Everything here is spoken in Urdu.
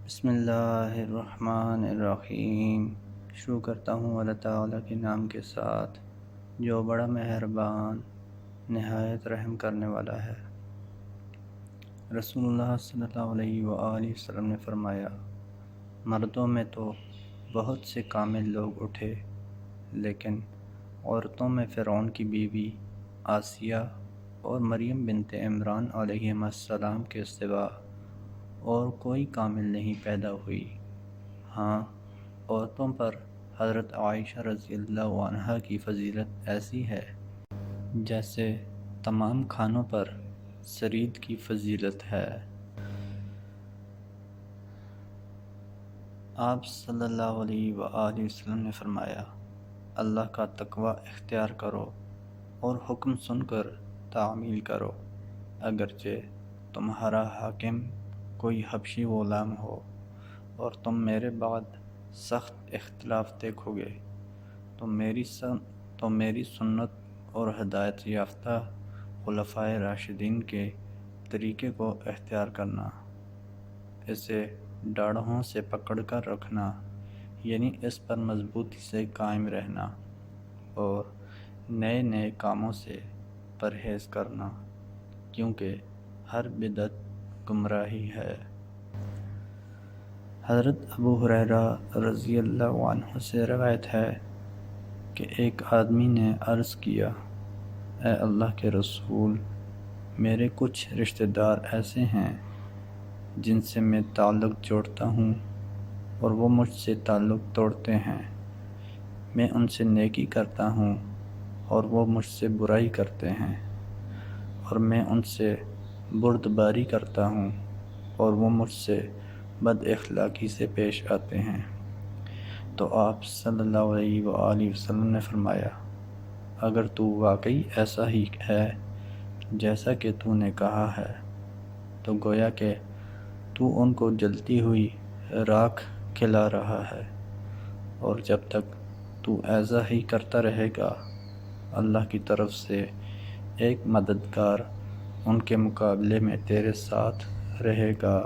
بسم اللہ الرحمن الرحیم۔ شروع کرتا ہوں اللہ تعالیٰ کے نام کے ساتھ جو بڑا مہربان نہایت رحم کرنے والا ہے۔ رسول اللہ صلی اللہ علیہ وآلہ وسلم نے فرمایا، مردوں میں تو بہت سے کامل لوگ اٹھے، لیکن عورتوں میں فرعون کی بیوی آسیہ اور مریم بنت عمران علیہم السلام کے سوا اور کوئی کامل نہیں پیدا ہوئی۔ ہاں، عورتوں پر حضرت عائشہ رضی اللہ عنہا کی فضیلت ایسی ہے جیسے تمام کھانوں پر ثرید کی فضیلت ہے۔ آپ صلی اللہ علیہ وآلہ وسلم نے فرمایا، اللہ کا تقوی اختیار کرو اور حکم سن کر تعمیل کرو، اگرچہ تمہارا حاکم کوئی حبشی غلام ہو، اور تم میرے بعد سخت اختلاف دیکھو گے تو میری سنت اور ہدایت یافتہ خلفائے راشدین کے طریقے کو اختیار کرنا، اسے ڈاڑھوں سے پکڑ کر رکھنا، یعنی اس پر مضبوطی سے قائم رہنا، اور نئے نئے کاموں سے پرہیز کرنا، کیونکہ ہر بدعت گمراہی ہے۔ حضرت ابو ہریرہ رضی اللہ عنہ سے روایت ہے کہ ایک آدمی نے عرض کیا، اے اللہ کے رسول، میرے کچھ رشتہ دار ایسے ہیں جن سے میں تعلق جوڑتا ہوں اور وہ مجھ سے تعلق توڑتے ہیں، میں ان سے نیکی کرتا ہوں اور وہ مجھ سے برائی کرتے ہیں، اور میں ان سے بردباری کرتا ہوں اور وہ مجھ سے بد اخلاقی سے پیش آتے ہیں۔ تو آپ صلی اللہ علیہ وآلہ وسلم نے فرمایا، اگر تو واقعی ایسا ہی ہے جیسا کہ تو نے کہا ہے، تو گویا کہ تو ان کو جلتی ہوئی راکھ کھلا رہا ہے، اور جب تک تو ایسا ہی کرتا رہے گا، اللہ کی طرف سے ایک مددگار ان کے مقابلے میں تیرے ساتھ رہے گا۔